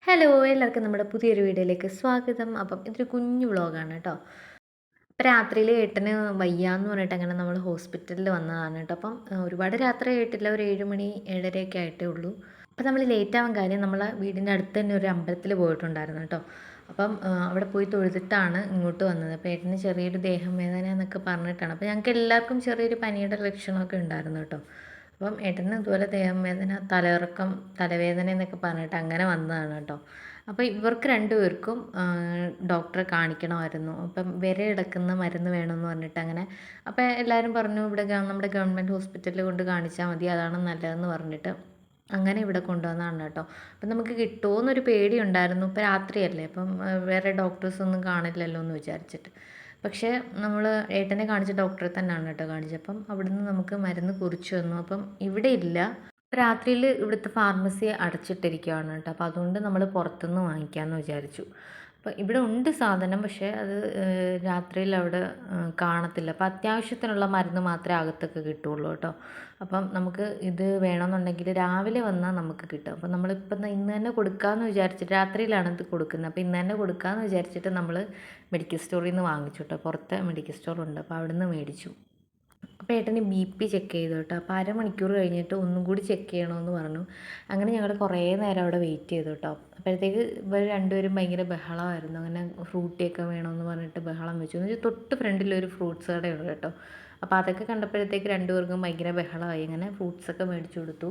Hello എല്ലാവർക്കും നമ്മുടെ പുതിയൊരു വീഡിയോയിലേക്ക് സ്വാഗതം. അപ്പം ഇതൊരു കുഞ്ഞു വ്ളോഗാണ് കേട്ടോ. അപ്പം രാത്രിയിൽ ഏട്ടന് വയ്യാന്ന് പറഞ്ഞിട്ട് അങ്ങനെ നമ്മൾ ഹോസ്പിറ്റലിൽ വന്നതാണ് കേട്ടോ. അപ്പം ഒരുപാട് രാത്രി ആയിട്ടില്ല, ഒരു 7 മണി 7:30 ആയിട്ടേ ഉള്ളൂ. അപ്പം നമ്മൾ ലേറ്റ് ആവാൻ കാര്യം നമ്മളെ വീടിൻ്റെ അടുത്ത് തന്നെ ഒരു അമ്പലത്തിൽ പോയിട്ടുണ്ടായിരുന്നു കേട്ടോ. അപ്പം അവിടെ പോയി തൊഴുതിട്ടാണ് ഇങ്ങോട്ട് വന്നത്. അപ്പോൾ ഏട്ടന് ചെറിയൊരു ദേഹം വേദന എന്നൊക്കെ പറഞ്ഞിട്ടാണ്. അപ്പോൾ ഞങ്ങൾക്ക് എല്ലാവർക്കും ചെറിയൊരു പനിയുടെ ലക്ഷണമൊക്കെ ഉണ്ടായിരുന്നു കേട്ടോ. അപ്പം ഏട്ടന് ഇതുപോലെ ദേഹം വേദന, തലകറക്കം, തലവേദന എന്നൊക്കെ പറഞ്ഞിട്ട് അങ്ങനെ വന്നതാണ് കേട്ടോ. അപ്പോൾ ഇവർക്ക് രണ്ടുപേർക്കും ഡോക്ടറെ കാണിക്കണമായിരുന്നു. അപ്പം വിരയിളക്കുന്ന മരുന്ന് വേണമെന്ന് പറഞ്ഞിട്ട് അങ്ങനെ. അപ്പോൾ എല്ലാവരും പറഞ്ഞു ഇവിടെ നമ്മുടെ ഗവൺമെൻറ് ഹോസ്പിറ്റലിൽ കൊണ്ട് കാണിച്ചാൽ മതി, അതാണ് നല്ലതെന്ന് പറഞ്ഞിട്ട് അങ്ങനെ ഇവിടെ കൊണ്ടുവന്നതാണ് കേട്ടോ. അപ്പം നമുക്ക് കിട്ടുമോ എന്നൊരു പേടിയുണ്ടായിരുന്നു. ഇപ്പോൾ രാത്രിയല്ലേ, അപ്പം വേറെ ഡോക്ടേഴ്സൊന്നും കാണില്ലല്ലോ എന്ന് വിചാരിച്ചിട്ട്. പക്ഷേ നമ്മൾ ഏട്ടനെ കാണിച്ച ഡോക്ടറെ തന്നെയാണ് കേട്ടോ കാണിച്ചത്. അപ്പം അവിടുന്ന് നമുക്ക് മരുന്ന് കുറിച്ച് തന്നു. അപ്പം ഇവിടെ ഇല്ല, രാത്രിയിൽ ഇവിടുത്തെ ഫാർമസി അടച്ചിട്ടിരിക്കുകയാണ് കേട്ടോ. അപ്പോൾ അതുകൊണ്ട് നമ്മൾ പുറത്തുനിന്ന് വാങ്ങിക്കാമെന്ന് വിചാരിച്ചു. അപ്പോൾ ഇവിടെ ഉണ്ട് സാധനം, പക്ഷേ അത് രാത്രിയിൽ അവിടെ കാണത്തില്ല. അപ്പോൾ അത്യാവശ്യത്തിനുള്ള മരുന്ന് മാത്രമേ അകത്തൊക്കെ കിട്ടുള്ളൂ കേട്ടോ. അപ്പം നമുക്ക് ഇത് വേണമെന്നുണ്ടെങ്കിൽ രാവിലെ വന്നാൽ നമുക്ക് കിട്ടും. അപ്പം നമ്മളിപ്പം ഇന്ന് തന്നെ കൊടുക്കാമെന്ന് വിചാരിച്ചിട്ട്, രാത്രിയിലാണ് ഇത് കൊടുക്കുന്നത്. അപ്പോൾ ഇന്ന് തന്നെ കൊടുക്കാമെന്ന് വിചാരിച്ചിട്ട് നമ്മൾ മെഡിക്കൽ സ്റ്റോറിൽ നിന്ന് വാങ്ങിച്ചു കേട്ടോ. പുറത്തെ മെഡിക്കൽ സ്റ്റോറുണ്ട്, അപ്പോൾ അവിടെ നിന്ന് മേടിച്ചു. അപ്പോൾ ഏട്ടന് BP ചെക്ക് ചെയ്തു കേട്ടോ. അപ്പോൾ അരമണിക്കൂർ കഴിഞ്ഞിട്ട് ഒന്നും കൂടി ചെക്ക് ചെയ്യണമെന്ന് പറഞ്ഞു. അങ്ങനെ ഞങ്ങൾ കുറേ നേരം അവിടെ വെയിറ്റ് ചെയ്തു കേട്ടോ. അപ്പോഴത്തേക്ക് ഇവർ രണ്ടുപേരും ഭയങ്കര ബഹളമായിരുന്നു. അങ്ങനെ ഫ്രൂട്ടിയൊക്കെ വേണമെന്ന് പറഞ്ഞിട്ട് ബഹളം വെച്ചു. എന്ന് വെച്ചാൽ തൊട്ട് ഫ്രണ്ടിലൊരു ഫ്രൂട്ട്സ് കടയുണ്ട് കേട്ടോ. അപ്പോൾ അതൊക്കെ കണ്ടപ്പോഴത്തേക്ക് രണ്ടുപേർക്കും ഭയങ്കര ബഹളമായി. അങ്ങനെ ഫ്രൂട്ട്സൊക്കെ മേടിച്ചു കൊടുത്തു.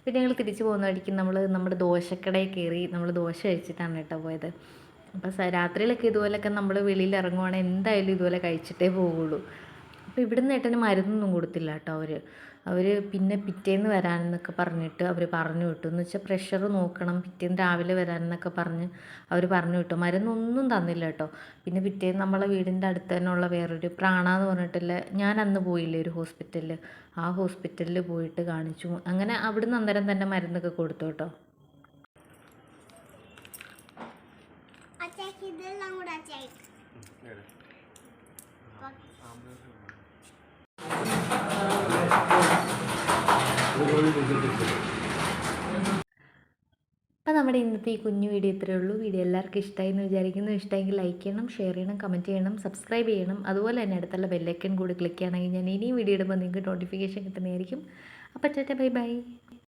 പിന്നെ ഞങ്ങൾ തിരിച്ചു പോകുന്ന വഴിക്ക് നമ്മുടെ ദോശക്കടയിൽ കയറി നമ്മൾ ദോശ കഴിച്ചിട്ടാണ് കേട്ടോ പോയത്. അപ്പോൾ രാത്രിയിലൊക്കെ ഇതുപോലെയൊക്കെ നമ്മൾ വെളിയിൽ ഇറങ്ങുവാണെങ്കിൽ എന്തായാലും ഇതുപോലെ കഴിച്ചിട്ടേ പോവുള്ളൂ. അപ്പോൾ ഇവിടുന്ന് ഏട്ടന് മരുന്നൊന്നും കൊടുത്തില്ല കേട്ടോ. അവർ പിന്നെ പിറ്റേന്ന് വരാനെന്നൊക്കെ പറഞ്ഞിട്ട് അവർ പറഞ്ഞു വിട്ടു. എന്ന് വെച്ചാൽ പ്രഷർ നോക്കണം, പിറ്റേന്ന് രാവിലെ വരാനെന്നൊക്കെ പറഞ്ഞ് അവർ പറഞ്ഞു വിട്ടു. മരുന്നൊന്നും തന്നില്ല കേട്ടോ. പിന്നെ പിറ്റേന്ന് നമ്മളെ വീടിൻ്റെ അടുത്ത് തന്നെയുള്ള വേറൊരു പ്രാണ എന്ന് പറഞ്ഞിട്ടില്ല, ഞാൻ അന്ന് പോയില്ലേ ഒരു ഹോസ്പിറ്റലിൽ, ആ ഹോസ്പിറ്റലിൽ പോയിട്ട് കാണിച്ചു. അങ്ങനെ അവിടുന്ന് അന്നേരം തന്നെ മരുന്നൊക്കെ കൊടുത്തു കേട്ടോ. അപ്പോൾ നമ്മുടെ ഇന്നത്തെ ഈ കുഞ്ഞു വീഡിയോ ഇത്രയേ ഉള്ളൂ. വീഡിയോ എല്ലാവർക്കും ഇഷ്ടമായി എന്ന് വിചാരിക്കുന്നു. ഇഷ്ടമെങ്കിൽ ലൈക്ക് ചെയ്യണം, ഷെയർ ചെയ്യണം, കമൻറ്റ് ചെയ്യണം, സബ്സ്ക്രൈബ് ചെയ്യണം. അതുപോലെ തന്നെ അടുത്തുള്ള ബെല്ലൈക്കൺ കൂടി ക്ലിക്ക് ചെയ്യണമെങ്കിൽ ഞാൻ ഇനിയും വീഡിയോ ഇടുമ്പോൾ നിങ്ങൾക്ക് നോട്ടിഫിക്കേഷൻ കിട്ടുന്നതായിരിക്കും. അപ്പോൾ ബൈ ബൈ.